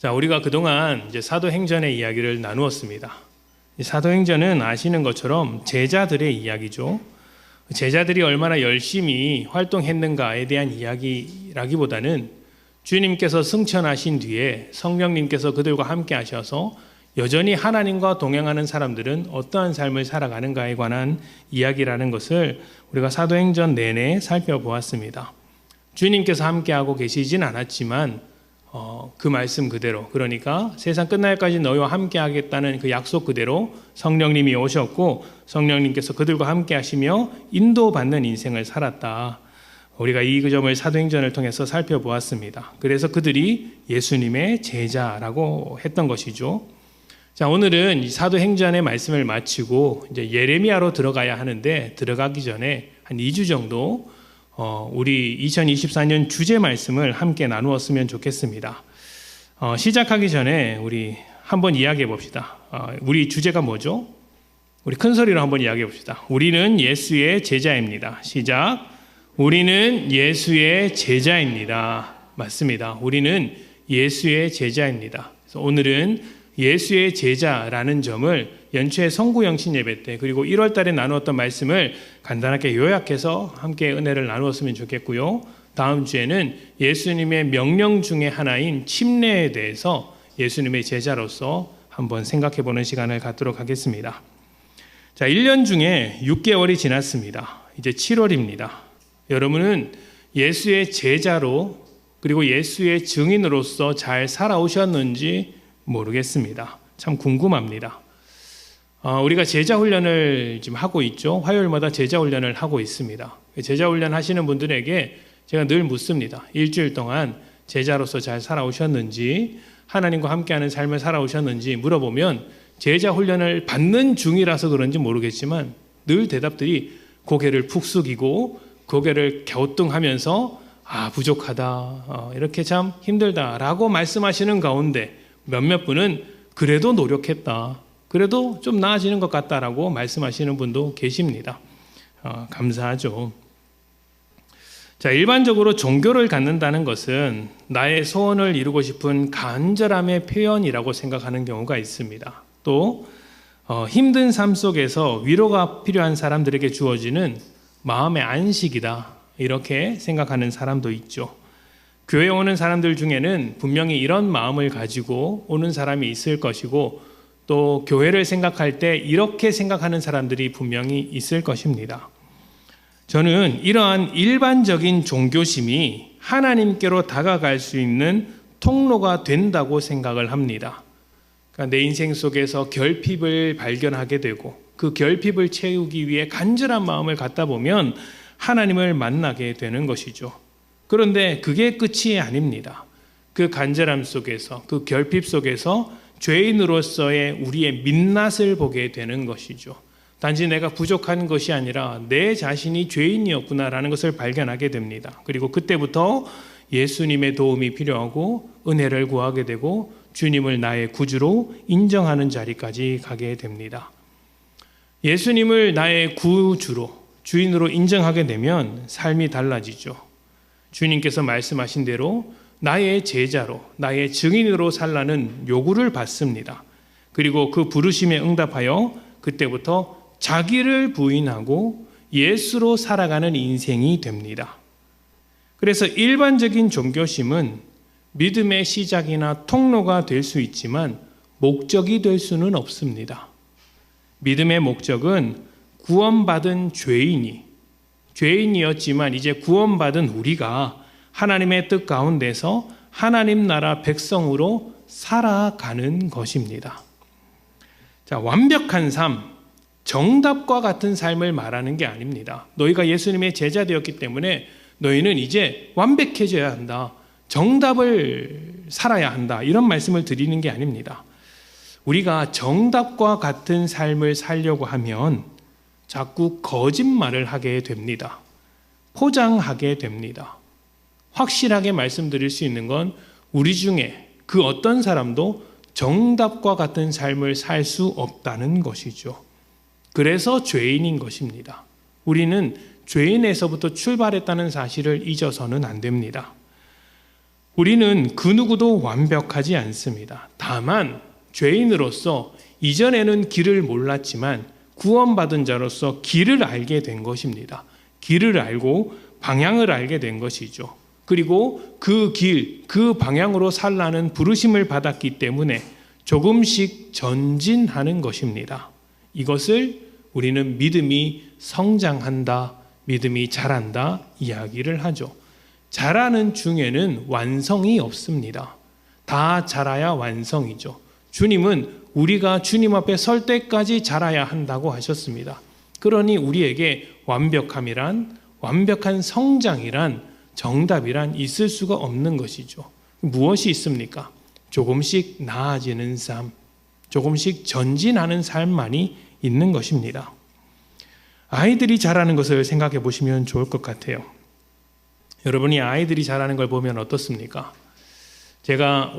자, 우리가 그동안 이제 사도행전의 이야기를 나누었습니다. 이 사도행전은 아시는 것처럼 제자들의 이야기죠. 제자들이 얼마나 열심히 활동했는가에 대한 이야기라기보다는 주님께서 승천하신 뒤에 성령님께서 그들과 함께 하셔서 여전히 하나님과 동행하는 사람들은 어떠한 삶을 살아가는가에 관한 이야기라는 것을 우리가 사도행전 내내 살펴보았습니다. 주님께서 함께하고 계시진 않았지만 그 말씀 그대로, 그러니까 세상 끝날까지 너희와 함께 하겠다는 그 약속 그대로 성령님이 오셨고 성령님께서 그들과 함께 하시며 인도받는 인생을 살았다. 우리가 이 점을 사도행전을 통해서 살펴보았습니다. 그래서 그들이 예수님의 제자라고 했던 것이죠. 자, 오늘은 이 사도행전의 말씀을 마치고 이제 예레미야로 들어가야 하는데, 들어가기 전에 한 2주 정도 우리 2024년 주제 말씀을 함께 나누었으면 좋겠습니다. 시작하기 전에 우리 한번 이야기해 봅시다. 우리 주제가 뭐죠? 우리 큰 소리로 한번 이야기해 봅시다. 우리는 예수의 제자입니다. 시작. 우리는 예수의 제자입니다. 맞습니다. 우리는 예수의 제자입니다. 그래서 오늘은 예수의 제자라는 점을 연초에 성구영신 예배 때 그리고 1월 달에 나누었던 말씀을 간단하게 요약해서 함께 은혜를 나누었으면 좋겠고요. 다음 주에는 예수님의 명령 중에 하나인 침례에 대해서 예수님의 제자로서 한번 생각해보는 시간을 갖도록 하겠습니다. 자, 1년 중에 6개월이 지났습니다. 이제 7월입니다. 여러분은 예수의 제자로 그리고 예수의 증인으로서 잘 살아오셨는지 모르겠습니다. 참 궁금합니다. 우리가 제자 훈련을 지금 하고 있죠. 화요일마다 제자 훈련을 하고 있습니다. 제자 훈련 하시는 분들에게 제가 늘 묻습니다. 일주일 동안 제자로서 잘 살아오셨는지, 하나님과 함께하는 삶을 살아오셨는지 물어보면 제자 훈련을 받는 중이라서 그런지 모르겠지만 늘 대답들이 고개를 푹 숙이고 고개를 갸우뚱하면서 부족하다, 이렇게 참 힘들다라고 말씀하시는 가운데 몇몇 분은 그래도 노력했다, 그래도 좀 나아지는 것 같다라고 말씀하시는 분도 계십니다. 감사하죠. 자, 일반적으로 종교를 갖는다는 것은 나의 소원을 이루고 싶은 간절함의 표현이라고 생각하는 경우가 있습니다. 또 힘든 삶 속에서 위로가 필요한 사람들에게 주어지는 마음의 안식이다, 이렇게 생각하는 사람도 있죠. 교회에 오는 사람들 중에는 분명히 이런 마음을 가지고 오는 사람이 있을 것이고, 또 교회를 생각할 때 이렇게 생각하는 사람들이 분명히 있을 것입니다. 저는 이러한 일반적인 종교심이 하나님께로 다가갈 수 있는 통로가 된다고 생각을 합니다. 그러니까 내 인생 속에서 결핍을 발견하게 되고 그 결핍을 채우기 위해 간절한 마음을 갖다 보면 하나님을 만나게 되는 것이죠. 그런데 그게 끝이 아닙니다. 그 간절함 속에서, 그 결핍 속에서 죄인으로서의 우리의 민낯을 보게 되는 것이죠. 단지 내가 부족한 것이 아니라 내 자신이 죄인이었구나라는 것을 발견하게 됩니다. 그리고 그때부터 예수님의 도움이 필요하고 은혜를 구하게 되고 주님을 나의 구주로 인정하는 자리까지 가게 됩니다. 예수님을 나의 구주로, 주인으로 인정하게 되면 삶이 달라지죠. 주님께서 말씀하신 대로 나의 제자로, 나의 증인으로 살라는 요구를 받습니다. 그리고 그 부르심에 응답하여 그때부터 자기를 부인하고 예수로 살아가는 인생이 됩니다. 그래서 일반적인 종교심은 믿음의 시작이나 통로가 될 수 있지만 목적이 될 수는 없습니다. 믿음의 목적은 구원받은 죄인이었지만 이제 구원받은 우리가 하나님의 뜻 가운데서 하나님 나라 백성으로 살아가는 것입니다. 자, 완벽한 삶, 정답과 같은 삶을 말하는 게 아닙니다. 너희가 예수님의 제자 되었기 때문에 너희는 이제 완벽해져야 한다, 정답을 살아야 한다, 이런 말씀을 드리는 게 아닙니다. 우리가 정답과 같은 삶을 살려고 하면 자꾸 거짓말을 하게 됩니다. 포장하게 됩니다. 확실하게 말씀드릴 수 있는 건 우리 중에 그 어떤 사람도 정답과 같은 삶을 살 수 없다는 것이죠. 그래서 죄인인 것입니다. 우리는 죄인에서부터 출발했다는 사실을 잊어서는 안 됩니다. 우리는 그 누구도 완벽하지 않습니다. 다만 죄인으로서 이전에는 길을 몰랐지만 구원받은 자로서 길을 알게 된 것입니다. 길을 알고 방향을 알게 된 것이죠. 그리고 그 길, 그 방향으로 살라는 부르심을 받았기 때문에 조금씩 전진하는 것입니다. 이것을 우리는 믿음이 성장한다, 믿음이 자란다 이야기를 하죠. 자라는 중에는 완성이 없습니다. 다 자라야 완성이죠. 주님은 우리가 주님 앞에 설 때까지 자라야 한다고 하셨습니다. 그러니 우리에게 완벽함이란, 완벽한 성장이란, 정답이란 있을 수가 없는 것이죠. 무엇이 있습니까? 조금씩 나아지는 삶, 조금씩 전진하는 삶만이 있는 것입니다. 아이들이 자라는 것을 생각해 보시면 좋을 것 같아요. 여러분이 아이들이 자라는 걸 보면 어떻습니까? 제가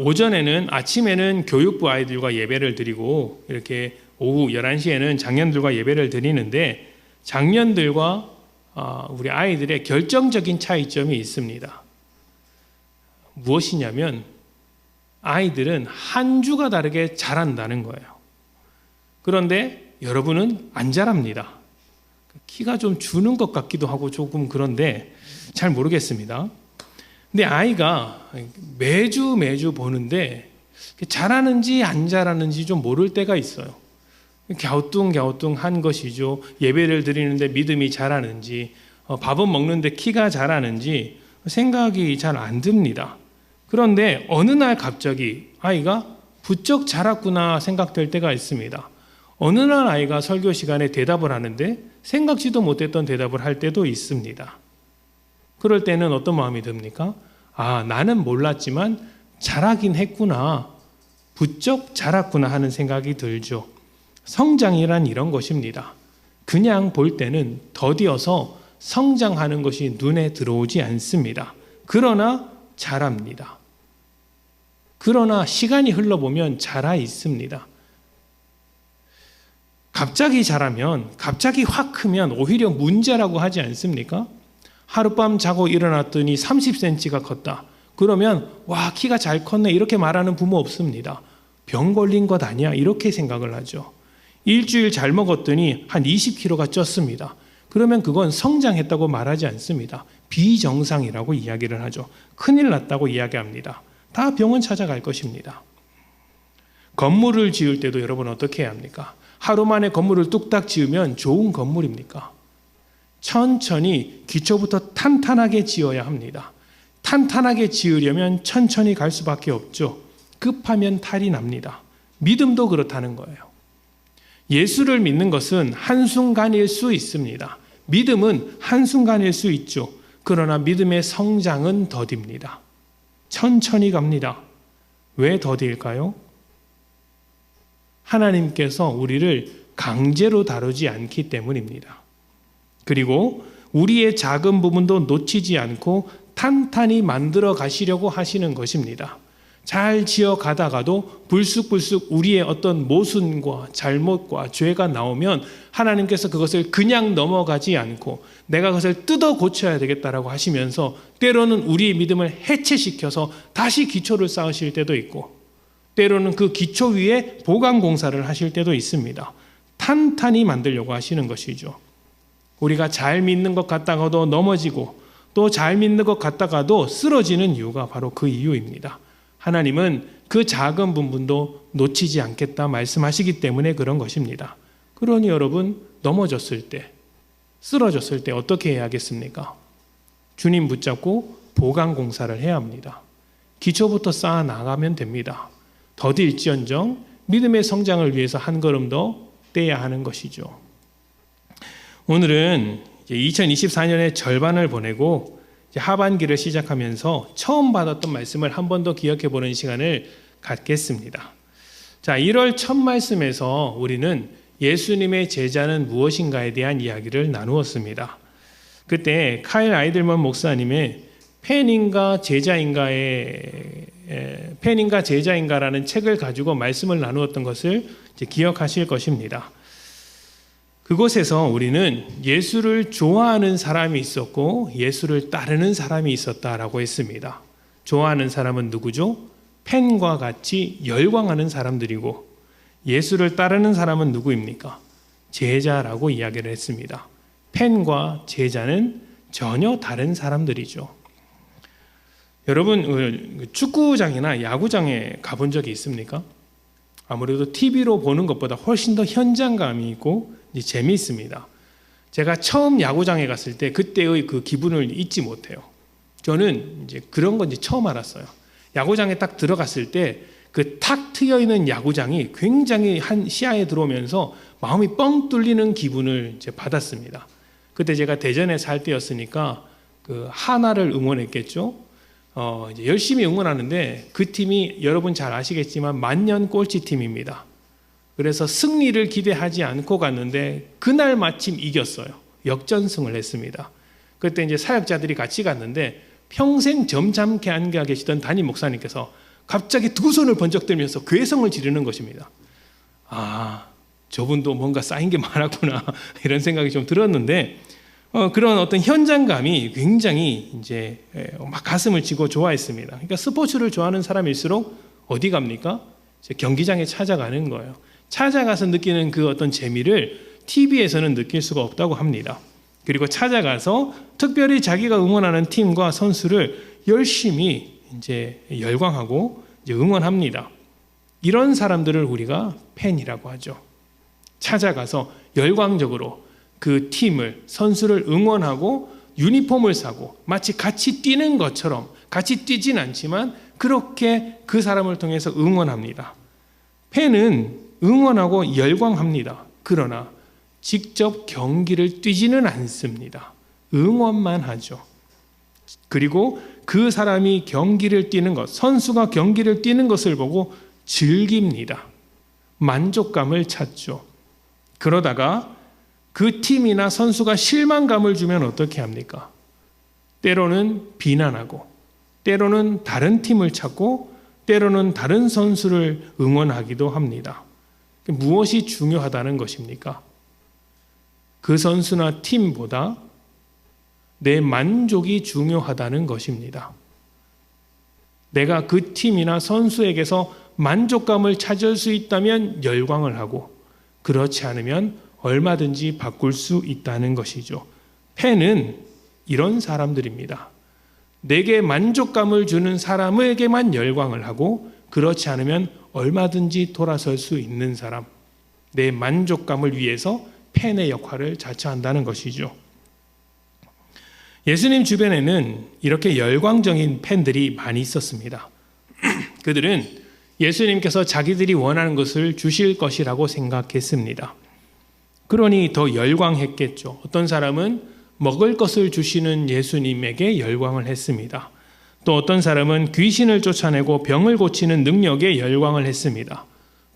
아침에는 교육부 아이들과 예배를 드리고 이렇게 오후 11시에는 장년들과 예배를 드리는데 장년들과 우리 아이들의 결정적인 차이점이 있습니다. 무엇이냐면 아이들은 한 주가 다르게 자란다는 거예요. 그런데 여러분은 안 자랍니다. 키가 좀 주는 것 같기도 하고 조금 그런데 잘 모르겠습니다. 근데 아이가 매주 보는데 자라는지 안 자라는지 좀 모를 때가 있어요. 갸우뚱한 것이죠. 예배를 드리는데 믿음이 자라는지, 밥은 먹는데 키가 자라는지 생각이 잘 안 듭니다. 그런데 어느 날 갑자기 아이가 부쩍 자랐구나 생각될 때가 있습니다. 어느 날 아이가 설교 시간에 대답을 하는데 생각지도 못했던 대답을 할 때도 있습니다. 그럴 때는 어떤 마음이 듭니까? 나는 몰랐지만 자라긴 했구나, 부쩍 자랐구나 하는 생각이 들죠. 성장이란 이런 것입니다. 그냥 볼 때는 더디어서 성장하는 것이 눈에 들어오지 않습니다. 그러나 자랍니다. 그러나 시간이 흘러보면 자라 있습니다. 갑자기 자라면, 갑자기 확 크면 오히려 문제라고 하지 않습니까? 하룻밤 자고 일어났더니 30cm가 컸다. 그러면 와, 키가 잘 컸네 이렇게 말하는 부모 없습니다. 병 걸린 것 아니야 이렇게 생각을 하죠. 일주일 잘 먹었더니 한 20kg가 쪘습니다. 그러면 그건 성장했다고 말하지 않습니다. 비정상이라고 이야기를 하죠. 큰일 났다고 이야기합니다. 다 병원 찾아갈 것입니다. 건물을 지을 때도 여러분 어떻게 해야 합니까? 하루 만에 건물을 뚝딱 지으면 좋은 건물입니까? 천천히 기초부터 탄탄하게 지어야 합니다. 탄탄하게 지으려면 천천히 갈 수밖에 없죠. 급하면 탈이 납니다. 믿음도 그렇다는 거예요. 예수를 믿는 것은 한순간일 수 있습니다. 믿음은 한순간일 수 있죠. 그러나 믿음의 성장은 더딥니다. 천천히 갑니다. 왜 더딜까요? 하나님께서 우리를 강제로 다루지 않기 때문입니다. 그리고 우리의 작은 부분도 놓치지 않고 탄탄히 만들어 가시려고 하시는 것입니다. 잘 지어 가다가도 불쑥불쑥 우리의 어떤 모순과 잘못과 죄가 나오면 하나님께서 그것을 그냥 넘어가지 않고 내가 그것을 뜯어 고쳐야 되겠다라고 하시면서 때로는 우리의 믿음을 해체시켜서 다시 기초를 쌓으실 때도 있고 때로는 그 기초 위에 보강 공사를 하실 때도 있습니다. 탄탄히 만들려고 하시는 것이죠. 우리가 잘 믿는 것 같다가도 넘어지고 또 잘 믿는 것 같다가도 쓰러지는 이유가 바로 그 이유입니다. 하나님은 그 작은 부분도 놓치지 않겠다 말씀하시기 때문에 그런 것입니다. 그러니 여러분 넘어졌을 때, 쓰러졌을 때 어떻게 해야겠습니까? 주님 붙잡고 보강 공사를 해야 합니다. 기초부터 쌓아 나가면 됩니다. 더딜지언정 믿음의 성장을 위해서 한 걸음 더 떼야 하는 것이죠. 오늘은 2024년의 절반을 보내고 하반기를 시작하면서 처음 받았던 말씀을 한 번 더 기억해 보는 시간을 갖겠습니다. 자, 1월 첫 말씀에서 우리는 예수님의 제자는 무엇인가에 대한 이야기를 나누었습니다. 그때 카일 아이들먼 목사님의 팬인가 제자인가라는 책을 가지고 말씀을 나누었던 것을 기억하실 것입니다. 그곳에서 우리는 예수를 좋아하는 사람이 있었고 예수를 따르는 사람이 있었다라고 했습니다. 좋아하는 사람은 누구죠? 팬과 같이 열광하는 사람들이고, 예수를 따르는 사람은 누구입니까? 제자라고 이야기를 했습니다. 팬과 제자는 전혀 다른 사람들이죠. 여러분, 축구장이나 야구장에 가본 적이 있습니까? 아무래도 TV로 보는 것보다 훨씬 더 현장감이 있고 재미있습니다. 제가 처음 야구장에 갔을 때 그때의 그 기분을 잊지 못해요. 저는 이제 그런 건지 처음 알았어요. 야구장에 딱 들어갔을 때 그 탁 트여 있는 야구장이 굉장히 한 시야에 들어오면서 마음이 뻥 뚫리는 기분을 이제 받았습니다. 그때 제가 대전에 살 때였으니까 그 하나를 응원했겠죠. 이제 열심히 응원하는데 그 팀이 여러분 잘 아시겠지만 만년 꼴찌 팀입니다. 그래서 승리를 기대하지 않고 갔는데 그날 마침 이겼어요. 역전승을 했습니다. 그때 이제 사역자들이 같이 갔는데 평생 점잖게 앉아 계시던 담임 목사님께서 갑자기 두 손을 번쩍 들면서 괴성을 지르는 것입니다. 아, 저분도 뭔가 쌓인 게 많았구나 이런 생각이 좀 들었는데 그런 어떤 현장감이 굉장히 이제 막 가슴을 치고 좋아했습니다. 그러니까 스포츠를 좋아하는 사람일수록 어디 갑니까? 경기장에 찾아가는 거예요. 찾아가서 느끼는 그 어떤 재미를 TV에서는 느낄 수가 없다고 합니다. 그리고 찾아가서 특별히 자기가 응원하는 팀과 선수를 열심히 이제 열광하고 이제 응원합니다. 이런 사람들을 우리가 팬이라고 하죠. 찾아가서 열광적으로 그 팀을, 선수를 응원하고 유니폼을 사고 마치 같이 뛰는 것처럼, 같이 뛰진 않지만 그렇게 그 사람을 통해서 응원합니다. 팬은 응원하고 열광합니다. 그러나 직접 경기를 뛰지는 않습니다. 응원만 하죠. 그리고 그 사람이 경기를 뛰는 것, 선수가 경기를 뛰는 것을 보고 즐깁니다. 만족감을 찾죠. 그러다가 그 팀이나 선수가 실망감을 주면 어떻게 합니까? 때로는 비난하고, 때로는 다른 팀을 찾고, 때로는 다른 선수를 응원하기도 합니다. 무엇이 중요하다는 것입니까? 그 선수나 팀보다 내 만족이 중요하다는 것입니다. 내가 그 팀이나 선수에게서 만족감을 찾을 수 있다면 열광을 하고, 그렇지 않으면 얼마든지 바꿀 수 있다는 것이죠. 팬은 이런 사람들입니다. 내게 만족감을 주는 사람에게만 열광을 하고, 그렇지 않으면 얼마든지 돌아설 수 있는 사람, 내 만족감을 위해서 팬의 역할을 자처한다는 것이죠. 예수님 주변에는 이렇게 열광적인 팬들이 많이 있었습니다. 그들은 예수님께서 자기들이 원하는 것을 주실 것이라고 생각했습니다. 그러니 더 열광했겠죠. 어떤 사람은 먹을 것을 주시는 예수님에게 열광을 했습니다. 또 어떤 사람은 귀신을 쫓아내고 병을 고치는 능력에 열광을 했습니다.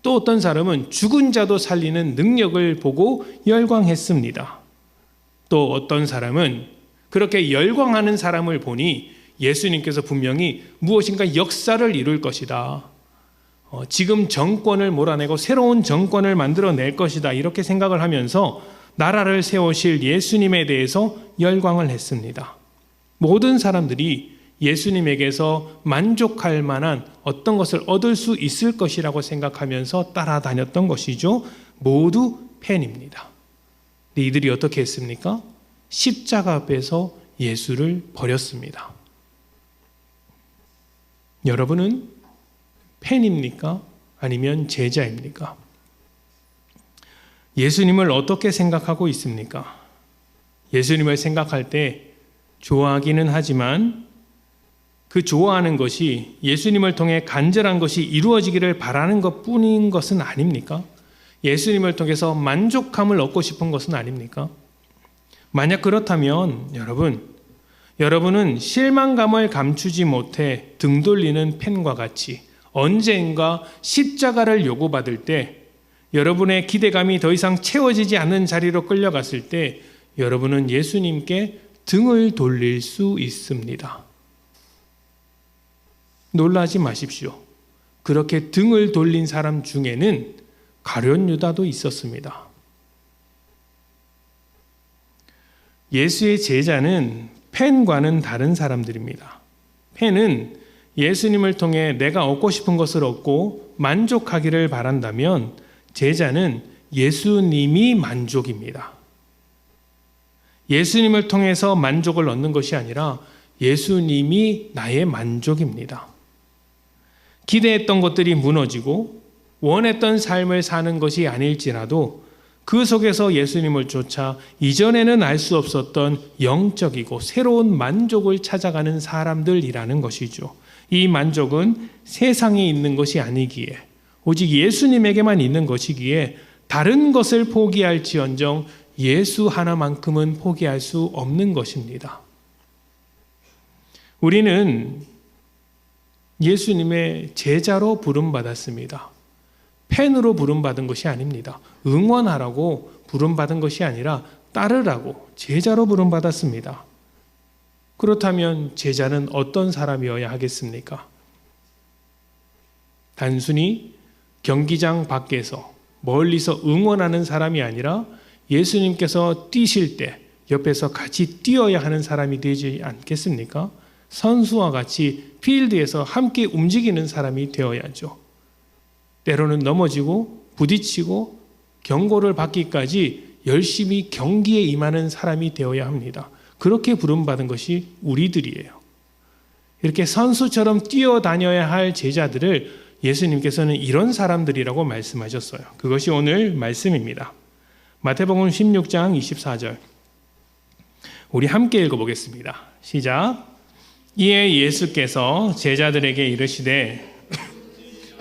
또 어떤 사람은 죽은 자도 살리는 능력을 보고 열광했습니다. 또 어떤 사람은 그렇게 열광하는 사람을 보니 예수님께서 분명히 무엇인가 역사를 이룰 것이다. 지금 정권을 몰아내고 새로운 정권을 만들어낼 것이다. 이렇게 생각을 하면서 나라를 세우실 예수님에 대해서 열광을 했습니다. 모든 사람들이 예수님에게서 만족할 만한 어떤 것을 얻을 수 있을 것이라고 생각하면서 따라다녔던 것이죠. 모두 팬입니다. 근데 이들이 어떻게 했습니까? 십자가 앞에서 예수를 버렸습니다. 여러분은 팬입니까? 아니면 제자입니까? 예수님을 어떻게 생각하고 있습니까? 예수님을 생각할 때 좋아하기는 하지만 그 좋아하는 것이 예수님을 통해 간절한 것이 이루어지기를 바라는 것뿐인 것은 아닙니까? 예수님을 통해서 만족감을 얻고 싶은 것은 아닙니까? 만약 그렇다면 여러분은 실망감을 감추지 못해 등 돌리는 팬과 같이 언젠가 십자가를 요구받을 때 여러분의 기대감이 더 이상 채워지지 않는 자리로 끌려갔을 때 여러분은 예수님께 등을 돌릴 수 있습니다. 놀라지 마십시오. 그렇게 등을 돌린 사람 중에는 가룟 유다도 있었습니다. 예수의 제자는 팬과는 다른 사람들입니다. 팬은 예수님을 통해 내가 얻고 싶은 것을 얻고 만족하기를 바란다면 제자는 예수님이 만족입니다. 예수님을 통해서 만족을 얻는 것이 아니라 예수님이 나의 만족입니다. 기대했던 것들이 무너지고 원했던 삶을 사는 것이 아닐지라도 그 속에서 예수님을 쫓아 이전에는 알 수 없었던 영적이고 새로운 만족을 찾아가는 사람들이라는 것이죠. 이 만족은 세상에 있는 것이 아니기에 오직 예수님에게만 있는 것이기에 다른 것을 포기할지언정 예수 하나만큼은 포기할 수 없는 것입니다. 우리는 예수님의 제자로 부름받았습니다. 팬으로 부름받은 것이 아닙니다. 응원하라고 부름받은 것이 아니라 따르라고 제자로 부름받았습니다. 그렇다면 제자는 어떤 사람이어야 하겠습니까? 단순히 경기장 밖에서 멀리서 응원하는 사람이 아니라 예수님께서 뛰실 때 옆에서 같이 뛰어야 하는 사람이 되지 않겠습니까? 선수와 같이 필드에서 함께 움직이는 사람이 되어야죠. 때로는 넘어지고 부딪히고 경고를 받기까지 열심히 경기에 임하는 사람이 되어야 합니다. 그렇게 부름받은 것이 우리들이에요. 이렇게 선수처럼 뛰어다녀야 할 제자들을 예수님께서는 이런 사람들이라고 말씀하셨어요. 그것이 오늘 말씀입니다. 마태복음 16장 24절 우리 함께 읽어보겠습니다. 시작. 이에 예수께서 제자들에게 이르시되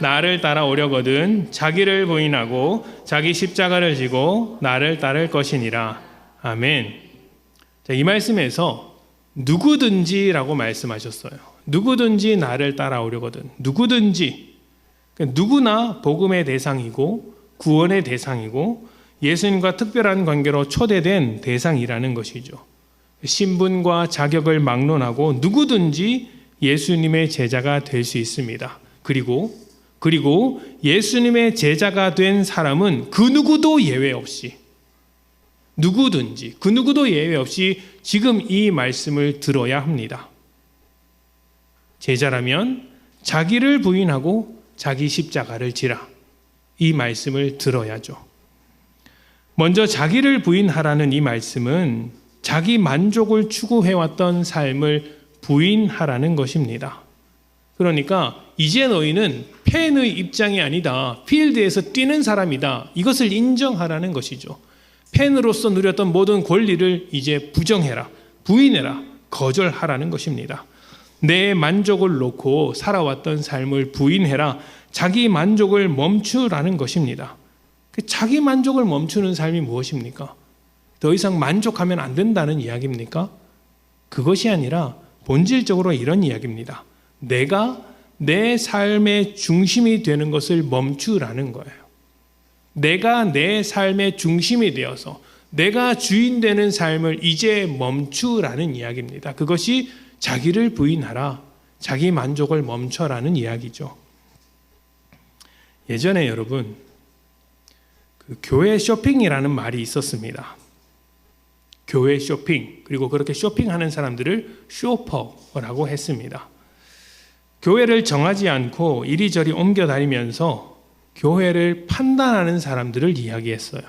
나를 따라오려거든 자기를 부인하고 자기 십자가를 지고 나를 따를 것이니라. 아멘. 자, 이 말씀에서 누구든지라고 말씀하셨어요. 누구든지 나를 따라오려거든. 누구든지. 그러니까 누구나 복음의 대상이고 구원의 대상이고 예수님과 특별한 관계로 초대된 대상이라는 것이죠. 신분과 자격을 막론하고 누구든지 예수님의 제자가 될 수 있습니다. 그리고 예수님의 제자가 된 사람은 그 누구도 예외 없이 누구든지 그 누구도 예외 없이 지금 이 말씀을 들어야 합니다. 제자라면 자기를 부인하고 자기 십자가를 지라. 이 말씀을 들어야죠. 먼저 자기를 부인하라는 이 말씀은 자기 만족을 추구해왔던 삶을 부인하라는 것입니다. 그러니까 이제 너희는 팬의 입장이 아니다. 필드에서 뛰는 사람이다. 이것을 인정하라는 것이죠. 팬으로서 누렸던 모든 권리를 이제 부정해라. 부인해라. 거절하라는 것입니다. 내 만족을 놓고 살아왔던 삶을 부인해라. 자기 만족을 멈추라는 것입니다. 자기 만족을 멈추는 삶이 무엇입니까? 더 이상 만족하면 안 된다는 이야기입니까? 그것이 아니라 본질적으로 이런 이야기입니다. 내가 내 삶의 중심이 되는 것을 멈추라는 거예요. 내가 내 삶의 중심이 되어서 내가 주인 되는 삶을 이제 멈추라는 이야기입니다. 그것이 자기를 부인하라, 자기 만족을 멈춰라는 이야기죠. 예전에 여러분, 교회 쇼핑이라는 말이 있었습니다. 교회 쇼핑, 그리고 그렇게 쇼핑하는 사람들을 쇼퍼라고 했습니다. 교회를 정하지 않고 이리저리 옮겨 다니면서 교회를 판단하는 사람들을 이야기했어요.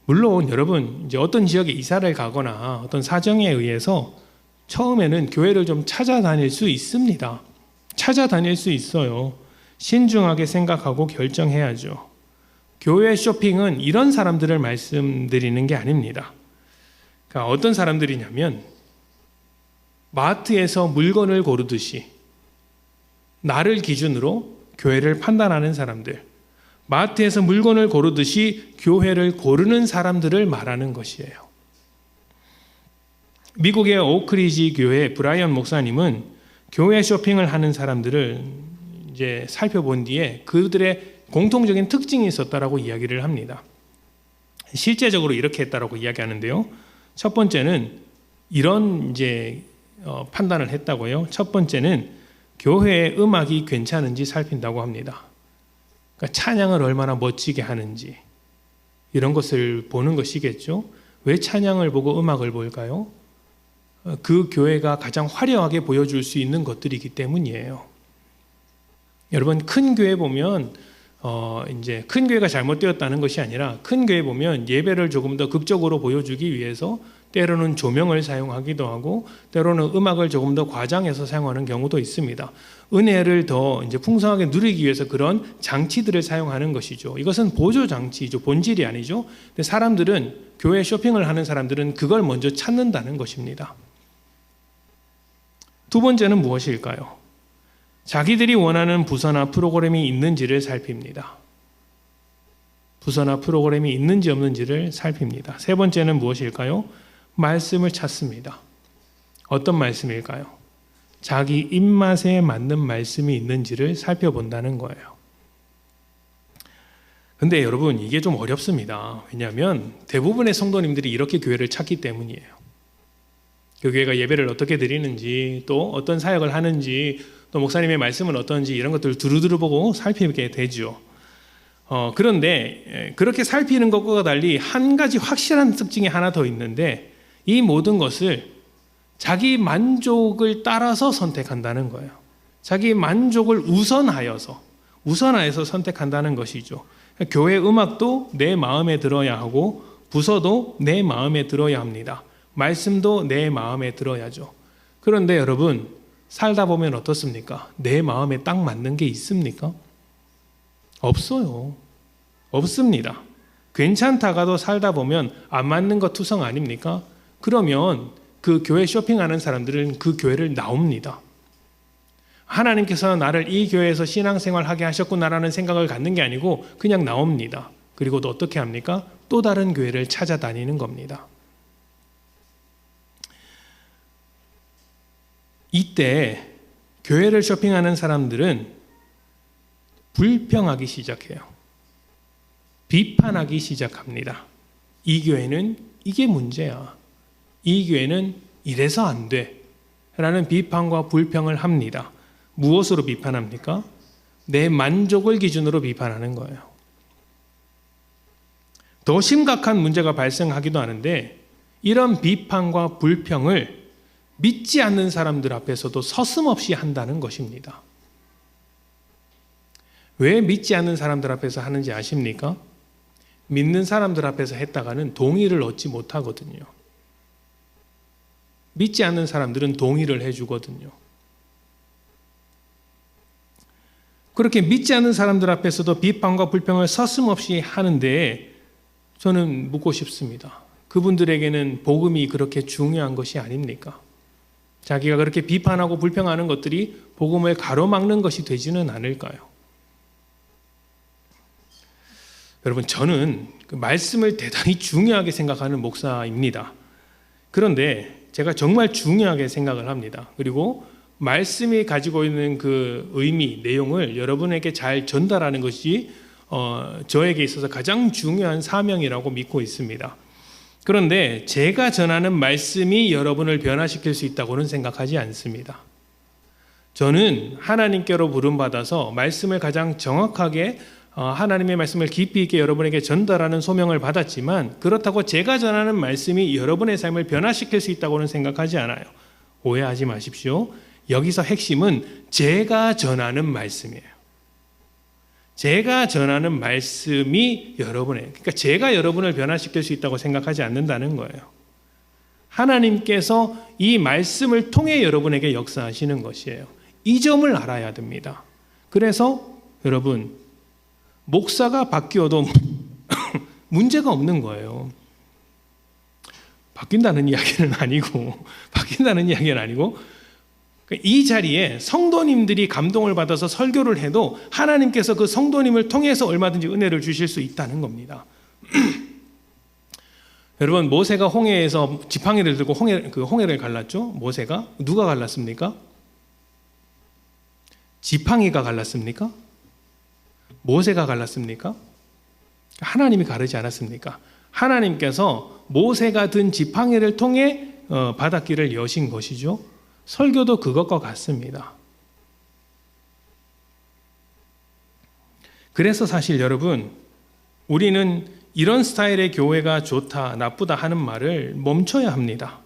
물론 여러분, 이제 어떤 지역에 이사를 가거나 어떤 사정에 의해서 처음에는 교회를 좀 찾아다닐 수 있습니다. 찾아다닐 수 있어요. 신중하게 생각하고 결정해야죠. 교회 쇼핑은 이런 사람들을 말씀드리는 게 아닙니다. 그러니까 어떤 사람들이냐면 마트에서 물건을 고르듯이 나를 기준으로 교회를 판단하는 사람들, 마트에서 물건을 고르듯이 교회를 고르는 사람들을 말하는 것이에요. 미국의 오크리지 교회 브라이언 목사님은 교회 쇼핑을 하는 사람들을 이제 살펴본 뒤에 그들의 공통적인 특징이 있었다라고 이야기를 합니다. 실제적으로 이렇게 했다라고 이야기하는데요. 첫 번째는 이런 이제 판단을 했다고요. 첫 번째는 교회의 음악이 괜찮은지 살핀다고 합니다. 그러니까 찬양을 얼마나 멋지게 하는지 이런 것을 보는 것이겠죠. 왜 찬양을 보고 음악을 볼까요? 그 교회가 가장 화려하게 보여줄 수 있는 것들이기 때문이에요. 여러분, 큰 교회 보면 이제 큰 교회가 잘못되었다는 것이 아니라 큰 교회 보면 예배를 조금 더 극적으로 보여주기 위해서 때로는 조명을 사용하기도 하고 때로는 음악을 조금 더 과장해서 사용하는 경우도 있습니다. 은혜를 더 이제 풍성하게 누리기 위해서 그런 장치들을 사용하는 것이죠. 이것은 보조 장치이죠. 본질이 아니죠. 근데 사람들은 교회 쇼핑을 하는 사람들은 그걸 먼저 찾는다는 것입니다. 두 번째는 무엇일까요? 자기들이 원하는 부서나 프로그램이 있는지를 살핍니다. 부서나 프로그램이 있는지 없는지를 살핍니다. 세 번째는 무엇일까요? 말씀을 찾습니다. 어떤 말씀일까요? 자기 입맛에 맞는 말씀이 있는지를 살펴본다는 거예요. 근데 여러분, 이게 좀 어렵습니다. 왜냐하면 대부분의 성도님들이 이렇게 교회를 찾기 때문이에요. 그 교회가 예배를 어떻게 드리는지, 또 어떤 사역을 하는지, 또 목사님의 말씀은 어떤지 이런 것들을 두루두루 보고 살피게 되죠. 그런데 그렇게 살피는 것과 달리 한 가지 확실한 특징이 하나 더 있는데, 이 모든 것을 자기 만족을 따라서 선택한다는 거예요. 자기 만족을 우선하여서 선택한다는 것이죠. 교회 음악도 내 마음에 들어야 하고 부서도 내 마음에 들어야 합니다. 말씀도 내 마음에 들어야죠. 그런데 여러분, 살다 보면 어떻습니까? 내 마음에 딱 맞는 게 있습니까? 없어요. 없습니다. 괜찮다가도 살다 보면 안 맞는 것 투성 아닙니까? 그러면 그 교회 쇼핑하는 사람들은 그 교회를 나옵니다. 하나님께서 나를 이 교회에서 신앙생활하게 하셨구나라는 생각을 갖는 게 아니고 그냥 나옵니다. 그리고 또 어떻게 합니까? 또 다른 교회를 찾아다니는 겁니다. 이때 교회를 쇼핑하는 사람들은 불평하기 시작해요. 비판하기 시작합니다. 이 교회는 이게 문제야. 이 교회는 이래서 안 돼. 라는 비판과 불평을 합니다. 무엇으로 비판합니까? 내 만족을 기준으로 비판하는 거예요. 더 심각한 문제가 발생하기도 하는데, 이런 비판과 불평을 믿지 않는 사람들 앞에서도 서슴없이 한다는 것입니다. 왜 믿지 않는 사람들 앞에서 하는지 아십니까? 믿는 사람들 앞에서 했다가는 동의를 얻지 못하거든요. 믿지 않는 사람들은 동의를 해주거든요. 그렇게 믿지 않는 사람들 앞에서도 비판과 불평을 서슴없이 하는데, 저는 묻고 싶습니다. 그분들에게는 복음이 그렇게 중요한 것이 아닙니까? 자기가 그렇게 비판하고 불평하는 것들이 복음을 가로막는 것이 되지는 않을까요? 여러분, 저는 그 말씀을 대단히 중요하게 생각하는 목사입니다. 그런데 제가 정말 중요하게 생각을 합니다. 그리고 말씀이 가지고 있는 그 의미, 내용을 여러분에게 잘 전달하는 것이 저에게 있어서 가장 중요한 사명이라고 믿고 있습니다. 그런데 제가 전하는 말씀이 여러분을 변화시킬 수 있다고는 생각하지 않습니다. 저는 하나님께로 부름받아서 말씀을 가장 정확하게 하나님의 말씀을 깊이 있게 여러분에게 전달하는 소명을 받았지만, 그렇다고 제가 전하는 말씀이 여러분의 삶을 변화시킬 수 있다고는 생각하지 않아요. 오해하지 마십시오. 여기서 핵심은 제가 전하는 말씀이에요. 제가 전하는 말씀이 그러니까 제가 여러분을 변화시킬 수 있다고 생각하지 않는다는 거예요. 하나님께서 이 말씀을 통해 여러분에게 역사하시는 것이에요. 이 점을 알아야 됩니다. 그래서 여러분, 목사가 바뀌어도 문제가 없는 거예요. 바뀐다는 이야기는 아니고 이 자리에 성도님들이 감동을 받아서 설교를 해도 하나님께서 그 성도님을 통해서 얼마든지 은혜를 주실 수 있다는 겁니다. 여러분, 모세가 홍해에서 지팡이를 들고 홍해를 갈랐죠? 모세가 누가 갈랐습니까? 지팡이가 갈랐습니까? 모세가 갈랐습니까? 하나님이 가르지 않았습니까? 하나님께서 모세가 든 지팡이를 통해 바닷길을 여신 것이죠. 설교도 그것과 같습니다. 그래서 사실 여러분, 우리는 이런 스타일의 교회가 좋다, 나쁘다 하는 말을 멈춰야 합니다.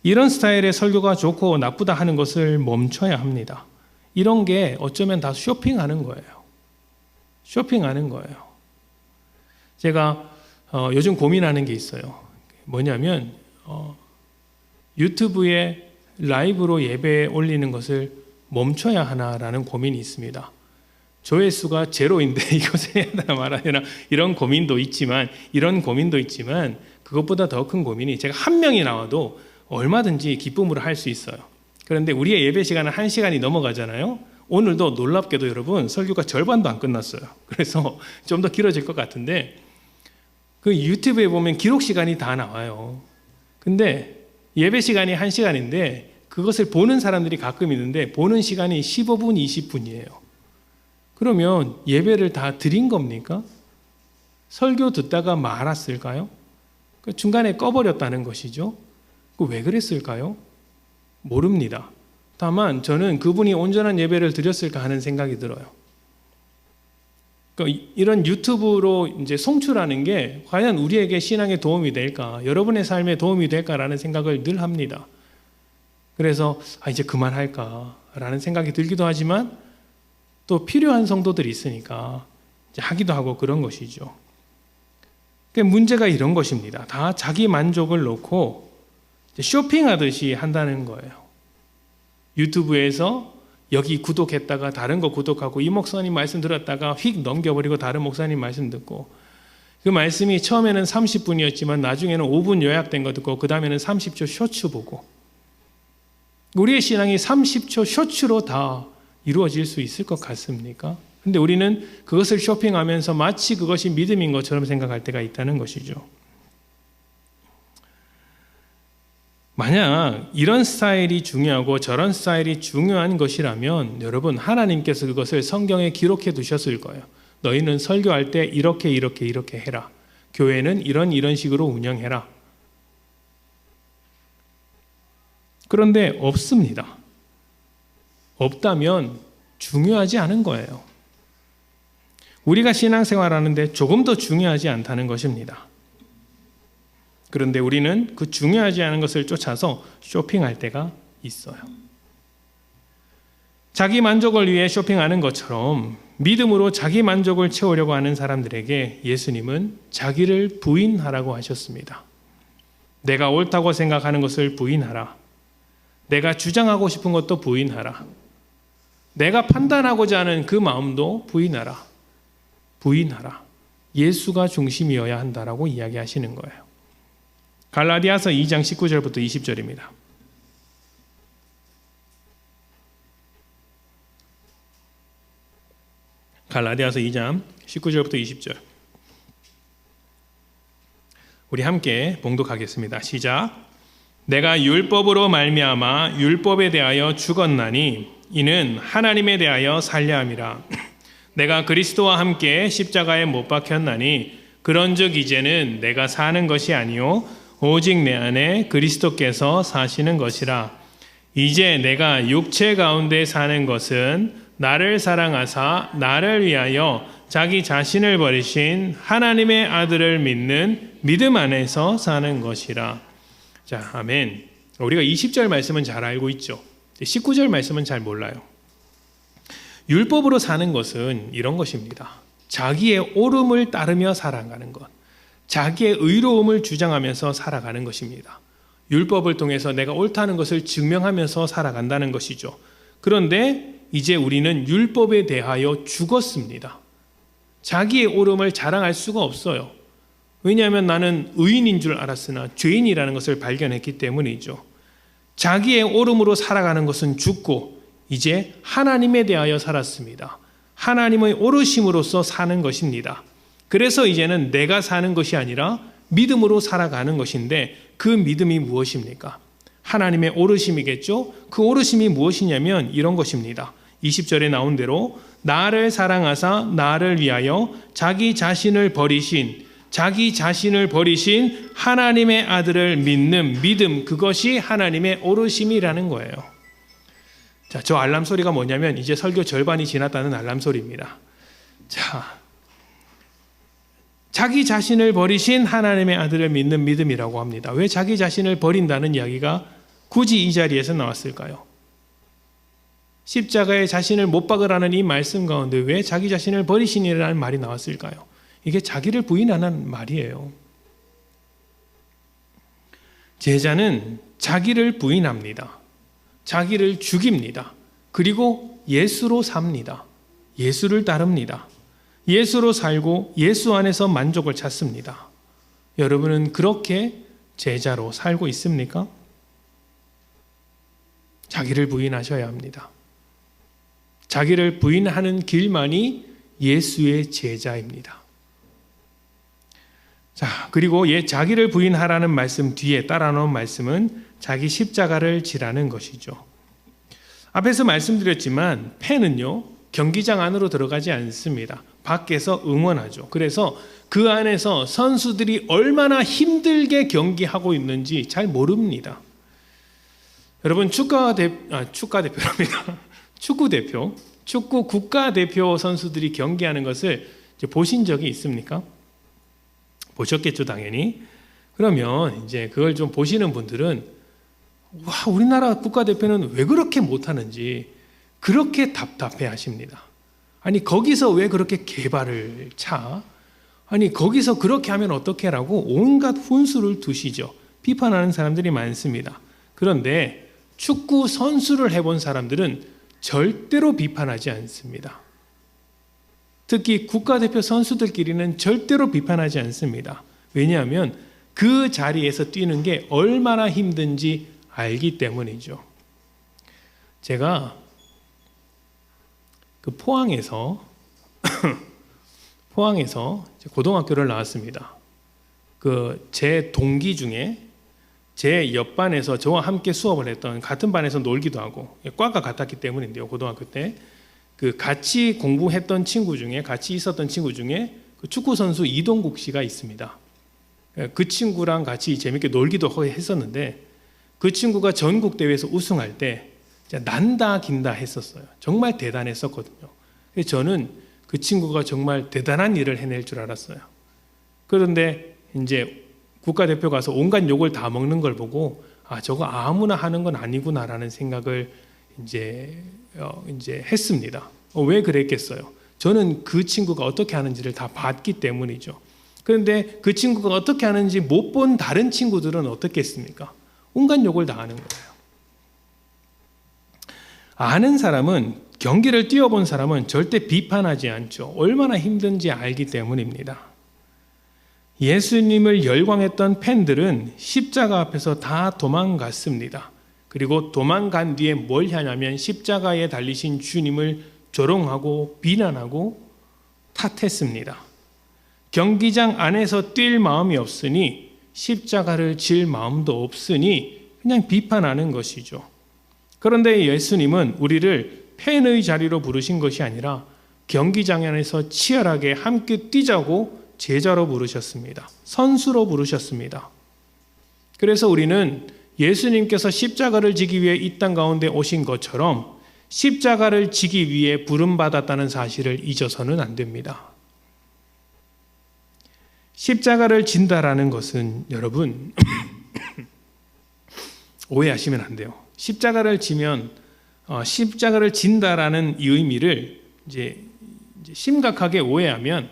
이런 스타일의 설교가 좋고 나쁘다 하는 것을 멈춰야 합니다. 이런 게 어쩌면 다 쇼핑하는 거예요. 쇼핑하는 거예요. 제가 요즘 고민하는 게 있어요. 뭐냐면 유튜브에 라이브로 예배 올리는 것을 멈춰야 하나라는 고민이 있습니다. 조회수가 제로인데 이것을 해야 되나 말아야 되나 이런 고민도 있지만 그것보다 더 큰 고민이 제가 한 명이 나와도 얼마든지 기쁨으로 할 수 있어요. 그런데 우리의 예배 시간은 1시간이 넘어가잖아요. 오늘도 놀랍게도 여러분 설교가 절반도 안 끝났어요. 그래서 좀 더 길어질 것 같은데 그 유튜브에 보면 기록 시간이 다 나와요. 근데 예배 시간이 1시간인데 그것을 보는 사람들이 가끔 있는데 보는 시간이 15분, 20분이에요. 그러면 예배를 다 드린 겁니까? 설교 듣다가 말았을까요? 중간에 꺼버렸다는 것이죠. 왜 그랬을까요? 모릅니다. 다만 저는 그분이 온전한 예배를 드렸을까 하는 생각이 들어요. 이런 유튜브로 이제 송출하는 게 과연 우리에게 신앙에 도움이 될까, 여러분의 삶에 도움이 될까라는 생각을 늘 합니다. 그래서 이제 그만할까라는 생각이 들기도 하지만 또 필요한 성도들이 있으니까 이제 하기도 하고 그런 것이죠. 문제가 이런 것입니다. 다 자기 만족을 놓고 쇼핑하듯이 한다는 거예요. 유튜브에서 여기 구독했다가 다른 거 구독하고 이 목사님 말씀 들었다가 휙 넘겨버리고 다른 목사님 말씀 듣고 그 말씀이 처음에는 30분이었지만 나중에는 5분 요약된 거 듣고 그 다음에는 30초 쇼츠 보고 우리의 신앙이 30초 쇼츠로 다 이루어질 수 있을 것 같습니까? 근데 우리는 그것을 쇼핑하면서 마치 그것이 믿음인 것처럼 생각할 때가 있다는 것이죠. 만약 이런 스타일이 중요하고 저런 스타일이 중요한 것이라면 여러분 하나님께서 그것을 성경에 기록해 두셨을 거예요. 너희는 설교할 때 이렇게 해라. 교회는 이런 식으로 운영해라. 그런데 없습니다. 없다면 중요하지 않은 거예요. 우리가 신앙생활하는데 조금 더 중요하지 않다는 것입니다. 그런데 우리는 그 중요하지 않은 것을 쫓아서 쇼핑할 때가 있어요. 자기 만족을 위해 쇼핑하는 것처럼 믿음으로 자기 만족을 채우려고 하는 사람들에게 예수님은 자기를 부인하라고 하셨습니다. 내가 옳다고 생각하는 것을 부인하라. 내가 주장하고 싶은 것도 부인하라. 내가 판단하고자 하는 그 마음도 부인하라. 부인하라. 예수가 중심이어야 한다라고 이야기하시는 거예요. 갈라디아서 2장 19절부터 20절입니다. 갈라디아서 2장 19절부터 20절. 우리 함께 봉독하겠습니다. 시작. 내가 율법으로 말미암아 율법에 대하여 죽었나니 이는 하나님에 대하여 살려 함이라. 내가 그리스도와 함께 십자가에 못 박혔나니 그런즉 이제는 내가 사는 것이 아니요 오직 내 안에 그리스도께서 사시는 것이라. 이제 내가 육체 가운데 사는 것은 나를 사랑하사 나를 위하여 자기 자신을 버리신 하나님의 아들을 믿는 믿음 안에서 사는 것이라. 자, 아멘. 우리가 20절 말씀은 잘 알고 있죠. 19절 말씀은 잘 몰라요. 율법으로 사는 것은 이런 것입니다. 자기의 옳음을 따르며 살아가는 것. 자기의 의로움을 주장하면서 살아가는 것입니다. 율법을 통해서 내가 옳다는 것을 증명하면서 살아간다는 것이죠. 그런데 이제 우리는 율법에 대하여 죽었습니다. 자기의 옳음을 자랑할 수가 없어요. 왜냐하면 나는 의인인 줄 알았으나 죄인이라는 것을 발견했기 때문이죠. 자기의 옳음으로 살아가는 것은 죽고 이제 하나님에 대하여 살았습니다. 하나님의 오르심으로써 사는 것입니다. 그래서 이제는 내가 사는 것이 아니라 믿음으로 살아가는 것인데 그 믿음이 무엇입니까? 하나님의 오르심이겠죠? 그 오르심이 무엇이냐면 이런 것입니다. 20절에 나온 대로 나를 사랑하사 나를 위하여 자기 자신을 버리신 하나님의 아들을 믿는 믿음, 그것이 하나님의 오르심이라는 거예요. 자, 저 알람 소리가 뭐냐면 이제 설교 절반이 지났다는 알람 소리입니다. 자, 자기 자신을 버리신 하나님의 아들을 믿는 믿음이라고 합니다. 왜 자기 자신을 버린다는 이야기가 굳이 이 자리에서 나왔을까요? 십자가에 자신을 못 박으라는 이 말씀 가운데 왜 자기 자신을 버리시니라는 말이 나왔을까요? 이게 자기를 부인하는 말이에요. 제자는 자기를 부인합니다. 자기를 죽입니다. 그리고 예수로 삽니다. 예수를 따릅니다. 예수로 살고 예수 안에서 만족을 찾습니다. 여러분은 그렇게 제자로 살고 있습니까? 자기를 부인하셔야 합니다. 자기를 부인하는 길만이 예수의 제자입니다. 자, 그리고 자기를 부인하라는 말씀 뒤에 따라 놓은 말씀은 자기 십자가를 지라는 것이죠. 앞에서 말씀드렸지만 팬은요, 경기장 안으로 들어가지 않습니다. 밖에서 응원하죠. 그래서 그 안에서 선수들이 얼마나 힘들게 경기하고 있는지 잘 모릅니다. 여러분 축구대표랍니다. 축구 국가대표 선수들이 경기하는 것을 이제 보신 적이 있습니까? 보셨겠죠, 당연히. 그러면 이제 그걸 좀 보시는 분들은 와, 우리나라 국가대표는 왜 그렇게 못하는지 그렇게 답답해 하십니다. 아니 거기서 왜 그렇게 개발을 차? 아니 거기서 그렇게 하면 어떻게 라고 온갖 훈수를 두시죠. 비판하는 사람들이 많습니다. 그런데 축구 선수를 해본 사람들은 절대로 비판하지 않습니다. 특히 국가대표 선수들끼리는 절대로 비판하지 않습니다. 왜냐하면 그 자리에서 뛰는 게 얼마나 힘든지 알기 때문이죠. 제가 그 포항에서 고등학교를 나왔습니다. 제 동기 중에 제 옆반에서 저와 함께 수업을 했던, 같은 반에서 놀기도 하고 과가 같았기 때문인데요. 고등학교 때 같이 공부했던 친구 중에, 같이 있었던 친구 중에 축구 선수 이동국 씨가 있습니다. 그 친구랑 같이 재밌게 놀기도 했었는데 그 친구가 전국 대회에서 우승할 때 난다 긴다 했었어요. 정말 대단했었거든요. 저는 그 친구가 정말 대단한 일을 해낼 줄 알았어요. 그런데 이제 국가대표 가서 온갖 욕을 다 먹는 걸 보고 저거 아무나 하는 건 아니구나라는 생각을 이제 했습니다. 왜 그랬겠어요? 저는 그 친구가 어떻게 하는지를 다 봤기 때문이죠. 그런데 그 친구가 어떻게 하는지 못 본 다른 친구들은 어떻겠습니까? 온갖 욕을 다 하는 거예요. 아는 사람은, 경기를 뛰어본 사람은 절대 비판하지 않죠. 얼마나 힘든지 알기 때문입니다. 예수님을 열광했던 팬들은 십자가 앞에서 다 도망갔습니다. 그리고 도망간 뒤에 뭘 하냐면 십자가에 달리신 주님을 조롱하고 비난하고 탓했습니다. 경기장 안에서 뛸 마음이 없으니, 십자가를 질 마음도 없으니 그냥 비판하는 것이죠. 그런데 예수님은 우리를 팬의 자리로 부르신 것이 아니라 경기장 안에서 치열하게 함께 뛰자고 제자로 부르셨습니다. 선수로 부르셨습니다. 그래서 우리는 예수님께서 십자가를 지기 위해 이 땅 가운데 오신 것처럼 십자가를 지기 위해 부름받았다는 사실을 잊어서는 안 됩니다. 십자가를 진다라는 것은 여러분 오해하시면 안 돼요. 십자가를 지면 십자가를 진다라는 이 의미를 이제 심각하게 오해하면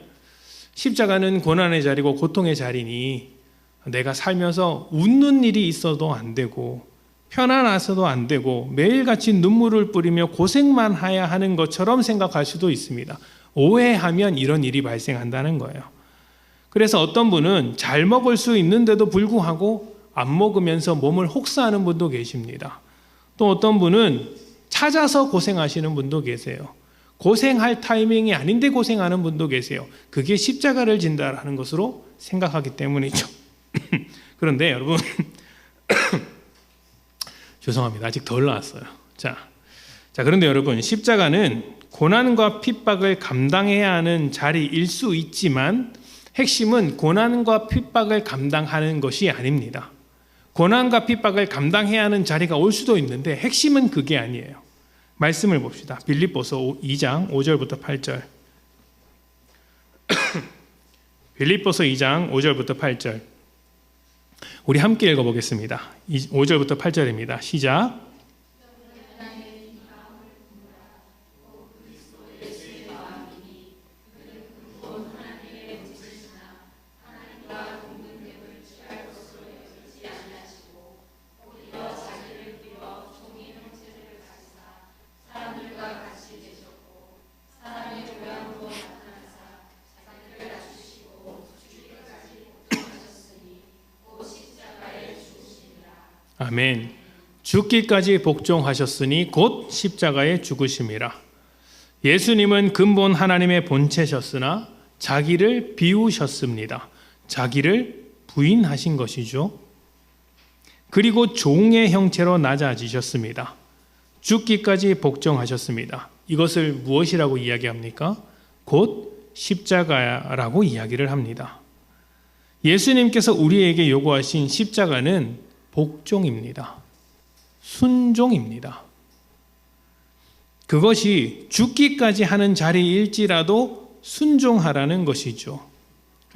십자가는 고난의 자리고 고통의 자리니 내가 살면서 웃는 일이 있어도 안 되고 편안해서도 안 되고 매일같이 눈물을 뿌리며 고생만 해야 하는 것처럼 생각할 수도 있습니다. 오해하면 이런 일이 발생한다는 거예요. 그래서 어떤 분은 잘 먹을 수 있는데도 불구하고 안 먹으면서 몸을 혹사하는 분도 계십니다. 또 어떤 분은 찾아서 고생하시는 분도 계세요. 고생할 타이밍이 아닌데 고생하는 분도 계세요. 그게 십자가를 진다라는 것으로 생각하기 때문이죠. 그런데 여러분 죄송합니다. 아직 덜 나왔어요. 자, 그런데 여러분 십자가는 고난과 핍박을 감당해야 하는 자리일 수 있지만 핵심은 고난과 핍박을 감당하는 것이 아닙니다. 고난과 핍박을 감당해야 하는 자리가 올 수도 있는데 핵심은 그게 아니에요. 말씀을 봅시다. 빌립보서 2장 5절부터 8절. 빌립보서 2장 5절부터 8절. 우리 함께 읽어보겠습니다. 5절부터 8절입니다. 시작. 아멘. 죽기까지 복종하셨으니 곧 십자가에 죽으심이라. 예수님은 근본 하나님의 본체셨으나 자기를 비우셨습니다. 자기를 부인하신 것이죠. 그리고 종의 형체로 낮아지셨습니다. 죽기까지 복종하셨습니다. 이것을 무엇이라고 이야기합니까? 곧 십자가라고 이야기를 합니다. 예수님께서 우리에게 요구하신 십자가는 복종입니다. 순종입니다. 그것이 죽기까지 하는 자리일지라도 순종하라는 것이죠.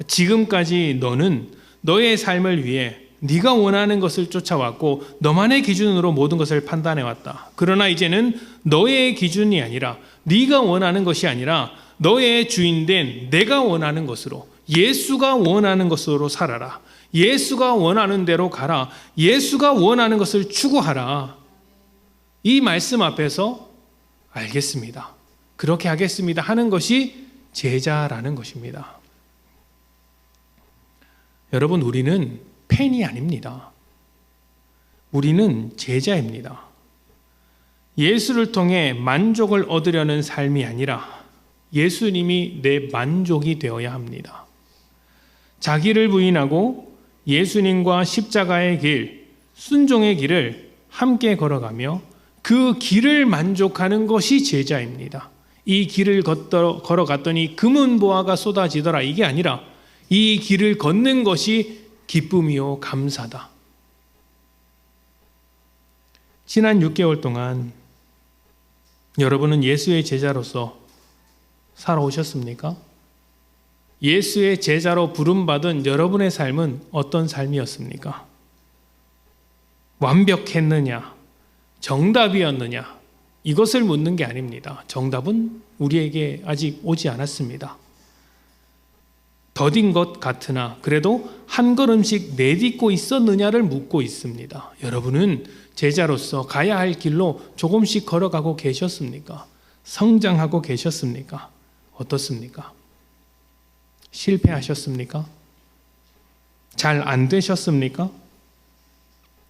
지금까지 너는 너의 삶을 위해 네가 원하는 것을 쫓아왔고 너만의 기준으로 모든 것을 판단해왔다. 그러나 이제는 너의 기준이 아니라 네가 원하는 것이 아니라 너의 주인된 내가 원하는 것으로, 예수가 원하는 것으로 살아라. 예수가 원하는 대로 가라. 예수가 원하는 것을 추구하라. 이 말씀 앞에서 알겠습니다. 그렇게 하겠습니다 하는 것이 제자라는 것입니다. 여러분, 우리는 팬이 아닙니다. 우리는 제자입니다. 예수를 통해 만족을 얻으려는 삶이 아니라 예수님이 내 만족이 되어야 합니다. 자기를 부인하고 예수님과 십자가의 길, 순종의 길을 함께 걸어가며 그 길을 만족하는 것이 제자입니다. 이 길을 걸어갔더니 금은 보화가 쏟아지더라, 이게 아니라 이 길을 걷는 것이 기쁨이요 감사다. 지난 6개월 동안 여러분은 예수의 제자로서 살아오셨습니까? 예수의 제자로 부름받은 여러분의 삶은 어떤 삶이었습니까? 완벽했느냐? 정답이었느냐? 이것을 묻는 게 아닙니다. 정답은 우리에게 아직 오지 않았습니다. 더딘 것 같으나 그래도 한 걸음씩 내딛고 있었느냐를 묻고 있습니다. 여러분은 제자로서 가야 할 길로 조금씩 걸어가고 계셨습니까? 성장하고 계셨습니까? 어떻습니까? 실패하셨습니까? 잘 안 되셨습니까?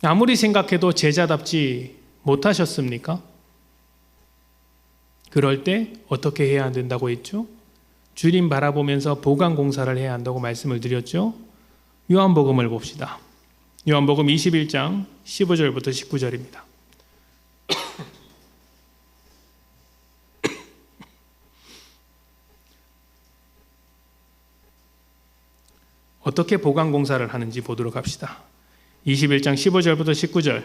아무리 생각해도 제자답지 못하셨습니까? 그럴 때 어떻게 해야 된다고 했죠? 주님 바라보면서 보강공사를 해야 한다고 말씀을 드렸죠? 요한복음을 봅시다. 요한복음 21장 15절부터 19절입니다. 어떻게 보강공사를 하는지 보도록 합시다. 21장 15절부터 19절.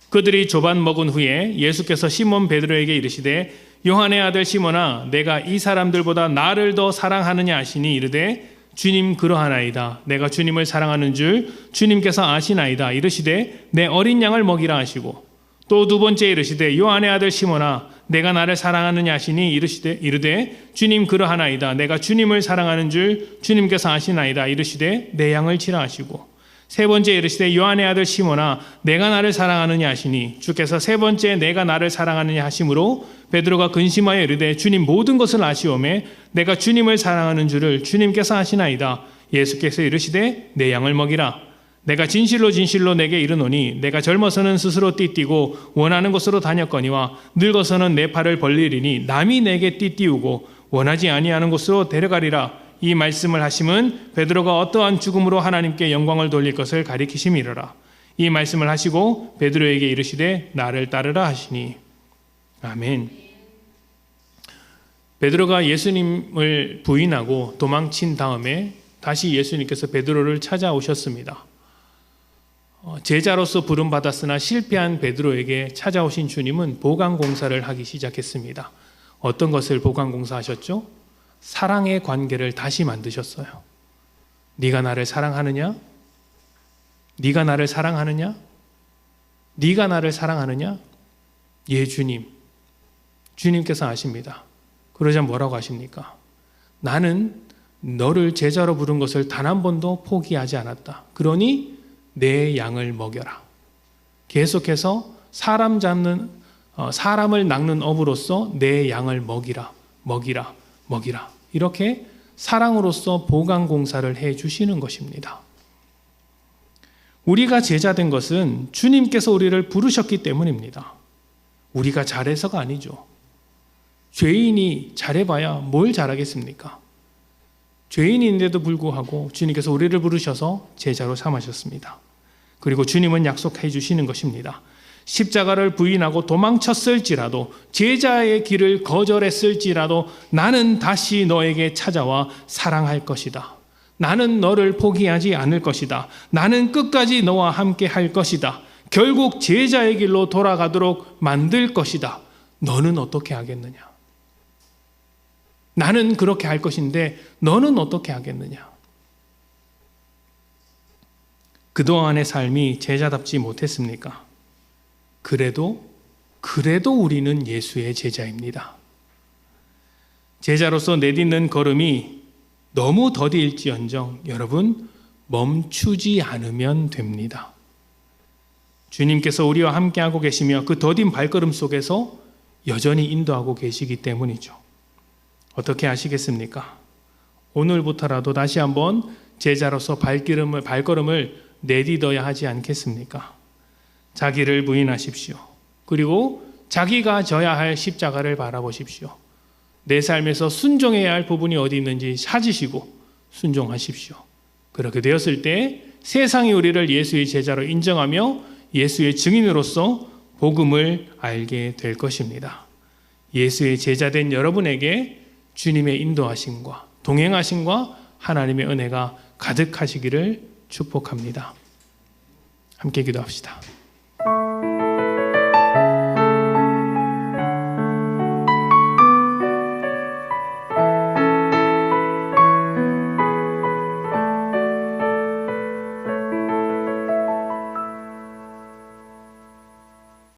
그들이 조반 먹은 후에 예수께서 시몬 베드로에게 이르시되 요한의 아들 시몬아 내가 이 사람들보다 나를 더 사랑하느냐 하시니 이르되 주님 그러하나이다. 내가 주님을 사랑하는 줄 주님께서 아시나이다. 이르시되 내 어린 양을 먹이라 하시고 또 두 번째 이르시되 요한의 아들 시몬아 내가 나를 사랑하느냐 하시니 이르되 주님 그러하나이다. 내가 주님을 사랑하는 줄 주님께서 아시나이다. 이르시되 내 양을 치라 하시고 세 번째 이르시되 요한의 아들 시몬아 내가 나를 사랑하느냐 하시니 주께서 세 번째 내가 나를 사랑하느냐 하심으로 베드로가 근심하여 이르되 주님 모든 것을 아시오매 내가 주님을 사랑하는 줄을 주님께서 아시나이다. 예수께서 이르시되 내 양을 먹이라. 내가 진실로 진실로 내게 이르노니 내가 젊어서는 스스로 띠띠고 원하는 곳으로 다녔거니와 늙어서는 내 팔을 벌리리니 남이 내게 띠띠우고 원하지 아니하는 곳으로 데려가리라. 이 말씀을 하심은 베드로가 어떠한 죽음으로 하나님께 영광을 돌릴 것을 가리키심이로라. 이 말씀을 하시고 베드로에게 이르시되 나를 따르라 하시니. 아멘. 베드로가 예수님을 부인하고 도망친 다음에 다시 예수님께서 베드로를 찾아오셨습니다. 제자로서 부름받았으나 실패한 베드로에게 찾아오신 주님은 보강공사를 하기 시작했습니다. 어떤 것을 보강공사하셨죠? 사랑의 관계를 다시 만드셨어요. 네가 나를 사랑하느냐? 네가 나를 사랑하느냐? 네가 나를 사랑하느냐? 예, 주님. 주님께서 아십니다. 그러자 뭐라고 하십니까? 나는 너를 제자로 부른 것을 단 한 번도 포기하지 않았다. 그러니 내 양을 먹여라. 계속해서 사람을 낚는 업으로서 내 양을 먹이라. 이렇게 사랑으로서 보강 공사를 해 주시는 것입니다. 우리가 제자된 것은 주님께서 우리를 부르셨기 때문입니다. 우리가 잘해서가 아니죠. 죄인이 잘해봐야 뭘 잘하겠습니까? 죄인인데도 불구하고 주님께서 우리를 부르셔서 제자로 삼으셨습니다. 그리고 주님은 약속해 주시는 것입니다. 십자가를 부인하고 도망쳤을지라도, 제자의 길을 거절했을지라도 나는 다시 너에게 찾아와 사랑할 것이다. 나는 너를 포기하지 않을 것이다. 나는 끝까지 너와 함께 할 것이다. 결국 제자의 길로 돌아가도록 만들 것이다. 너는 어떻게 하겠느냐? 나는 그렇게 할 것인데 너는 어떻게 하겠느냐? 그동안의 삶이 제자답지 못했습니까? 그래도 우리는 예수의 제자입니다. 제자로서 내딛는 걸음이 너무 더딜지언정 여러분 멈추지 않으면 됩니다. 주님께서 우리와 함께하고 계시며 그 더딘 발걸음 속에서 여전히 인도하고 계시기 때문이죠. 어떻게 하시겠습니까? 오늘부터라도 다시 한번 제자로서 발걸음을 내딛어야 하지 않겠습니까? 자기를 부인하십시오. 그리고 자기가 져야 할 십자가를 바라보십시오. 내 삶에서 순종해야 할 부분이 어디 있는지 찾으시고 순종하십시오. 그렇게 되었을 때 세상이 우리를 예수의 제자로 인정하며 예수의 증인으로서 복음을 알게 될 것입니다. 예수의 제자된 여러분에게 주님의 인도하심과 동행하심과 하나님의 은혜가 가득하시기를 축복합니다. 함께 기도합시다.